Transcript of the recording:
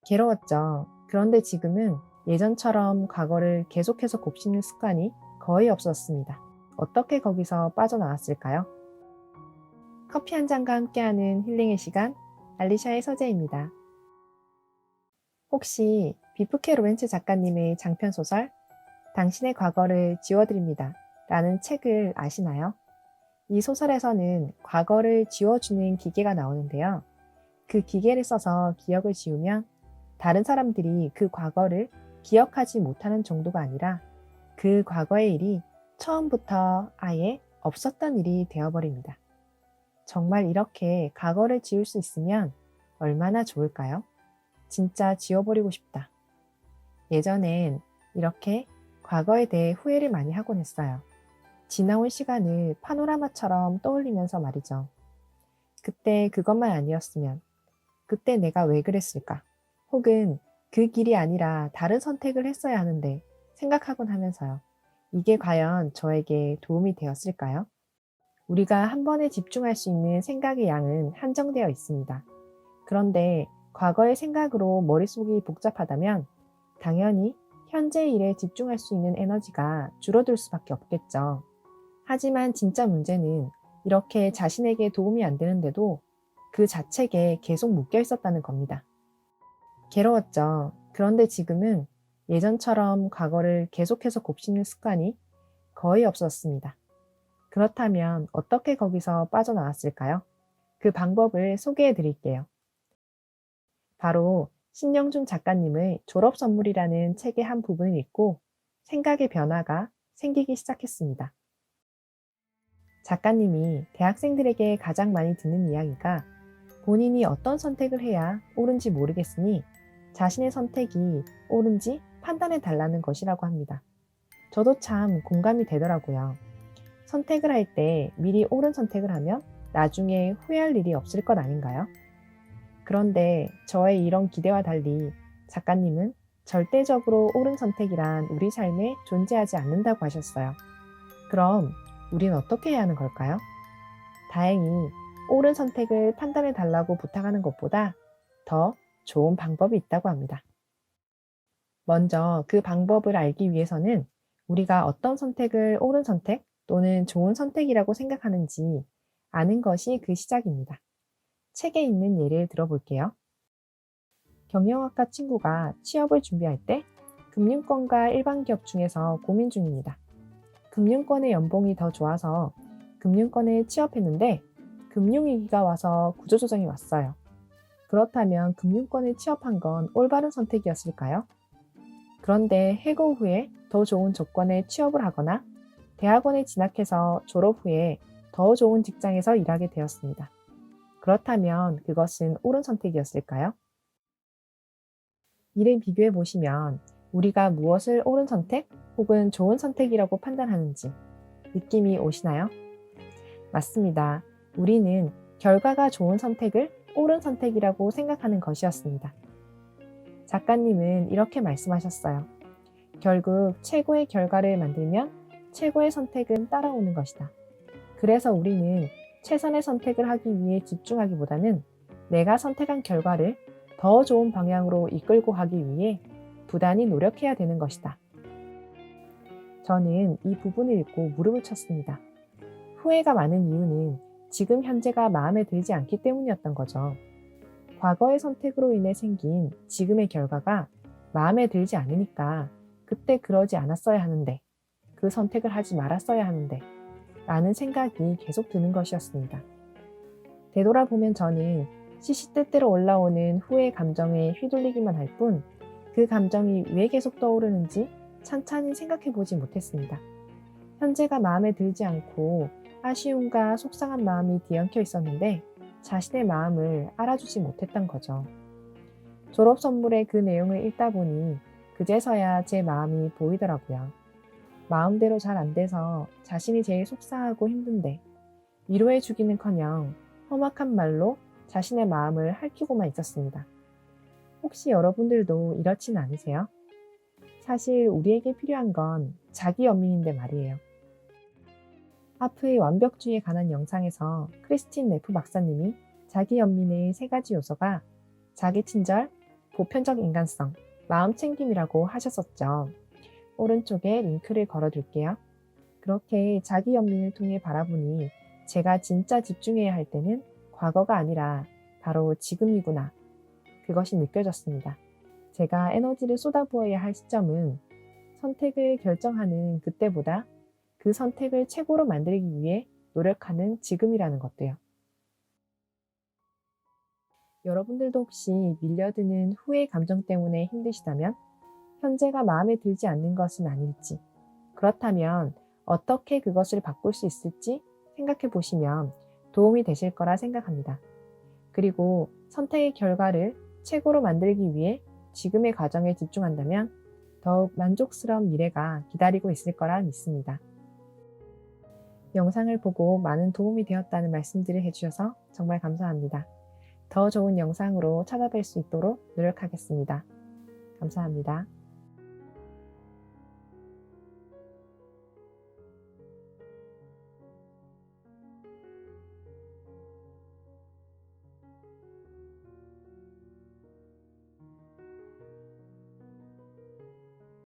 괴로웠죠. 그런데 지금은 예전처럼 과거를 계속해서 곱씹는 습관이 거의 없었습니다. 어떻게 거기서 빠져나왔을까요? 커피 한 잔과 함께하는 힐링의 시간, 알리샤의 서재입니다. 혹시 비프케 로렌츠 작가님의 장편 소설 당신의 과거를 지워드립니다 라는 책을 아시나요? 이 소설에서는 과거를 지워주는 기계가 나오는데요. 그 기계를 써서 기억을 지우면 다른 사람들이 그 과거를 기억하지 못하는 정도가 아니라 그 과거의 일이 처음부터 아예 없었던 일이 되어버립니다. 정말 이렇게 과거를 지울 수 있으면 얼마나 좋을까요? 진짜 지워버리고 싶다. 예전엔 이렇게 과거에 대해 후회를 많이 하곤 했어요. 지나온 시간을 파노라마처럼 떠올리면서 말이죠. 그때 그것만 아니었으면, 그때 내가 왜 그랬을까? 혹은 그 길이 아니라 다른 선택을 했어야 하는데 생각하곤 하면서요. 이게 과연 저에게 도움이 되었을까요? 우리가 한 번에 집중할 수 있는 생각의 양은 한정되어 있습니다. 그런데 과거의 생각으로 머릿속이 복잡하다면 당연히 현재 일에 집중할 수 있는 에너지가 줄어들 수밖에 없겠죠. 하지만 진짜 문제는 이렇게 자신에게 도움이 안 되는데도 그 자책에 계속 묶여 있었다는 겁니다. 괴로웠죠. 그런데 지금은 예전처럼 과거를 계속해서 곱씹는 습관이 거의 없었습니다. 그렇다면 어떻게 거기서 빠져나왔을까요? 그 방법을 소개해 드릴게요. 바로 신영준 작가님의 졸업 선물이라는 책의 한 부분을 읽고 생각의 변화가 생기기 시작했습니다. 작가님이 대학생들에게 가장 많이 듣는 이야기가 본인이 어떤 선택을 해야 옳은지 모르겠으니 자신의 선택이 옳은지 판단해 달라는 것이라고 합니다. 저도 참 공감이 되더라고요. 선택을 할 때 미리 옳은 선택을 하면 나중에 후회할 일이 없을 것 아닌가요? 그런데 저의 이런 기대와 달리 작가님은 절대적으로 옳은 선택이란 우리 삶에 존재하지 않는다고 하셨어요. 그럼 우린 어떻게 해야 하는 걸까요? 다행히 옳은 선택을 판단해 달라고 부탁하는 것보다 더 좋은 방법이 있다고 합니다. 먼저 그 방법을 알기 위해서는 우리가 어떤 선택을 옳은 선택 또는 좋은 선택이라고 생각하는지 아는 것이 그 시작입니다. 책에 있는 예를 들어볼게요. 경영학과 친구가 취업을 준비할 때 금융권과 일반 기업 중에서 고민 중입니다. 금융권의 연봉이 더 좋아서 금융권에 취업했는데 금융위기가 와서 구조조정이 왔어요. 그렇다면 금융권에 취업한 건 올바른 선택이었을까요? 그런데 해고 후에 더 좋은 조건에 취업을 하거나 대학원에 진학해서 졸업 후에 더 좋은 직장에서 일하게 되었습니다. 그렇다면 그것은 옳은 선택이었을까요? 이를 비교해 보시면 우리가 무엇을 옳은 선택 혹은 좋은 선택이라고 판단하는지 느낌이 오시나요? 맞습니다. 우리는 결과가 좋은 선택을 옳은 선택이라고 생각하는 것이었습니다. 작가님은 이렇게 말씀하셨어요. 결국 최고의 결과를 만들면 최고의 선택은 따라오는 것이다. 그래서 우리는 최선의 선택을 하기 위해 집중하기보다는 내가 선택한 결과를 더 좋은 방향으로 이끌고 가기 위해 부단히 노력해야 되는 것이다. 저는 이 부분을 읽고 무릎을 쳤습니다. 후회가 많은 이유는 지금 현재가 마음에 들지 않기 때문이었던 거죠. 과거의 선택으로 인해 생긴 지금의 결과가 마음에 들지 않으니까 그때 그러지 않았어야 하는데, 그 선택을 하지 말았어야 하는데 라는 생각이 계속 드는 것이었습니다. 되돌아보면 저는 시시때때로 올라오는 후회 감정에 휘둘리기만 할 뿐 그 감정이 왜 계속 떠오르는지 찬찬히 생각해 보지 못했습니다. 현재가 마음에 들지 않고 아쉬움과 속상한 마음이 뒤엉켜 있었는데 자신의 마음을 알아주지 못했던 거죠. 졸업 선물의 그 내용을 읽다 보니 그제서야 제 마음이 보이더라고요. 마음대로 잘 안 돼서 자신이 제일 속상하고 힘든데 위로해 주기는커녕 험악한 말로 자신의 마음을 핥히고만 있었습니다. 혹시 여러분들도 이렇진 않으세요? 사실 우리에게 필요한 건 자기 연민인데 말이에요. 하프의 완벽주의에 관한 영상에서 크리스틴 네프 박사님이 자기 연민의 세 가지 요소가 자기 친절, 보편적 인간성, 마음 챙김이라고 하셨었죠. 오른쪽에 링크를 걸어둘게요. 그렇게 자기 연민을 통해 바라보니 제가 진짜 집중해야 할 때는 과거가 아니라 바로 지금이구나. 그것이 느껴졌습니다. 제가 에너지를 쏟아부어야 할 시점은 선택을 결정하는 그때보다 그 선택을 최고로 만들기 위해 노력하는 지금이라는 것도요. 여러분들도 혹시 밀려드는 후회 감정 때문에 힘드시다면 현재가 마음에 들지 않는 것은 아닐지, 그렇다면 어떻게 그것을 바꿀 수 있을지 생각해 보시면 도움이 되실 거라 생각합니다. 그리고 선택의 결과를 최고로 만들기 위해 지금의 과정에 집중한다면 더욱 만족스러운 미래가 기다리고 있을 거라 믿습니다. 영상을 보고 많은 도움이 되었다는 말씀들을 해주셔서 정말 감사합니다. 더 좋은 영상으로 찾아뵐 수 있도록 노력하겠습니다. 감사합니다.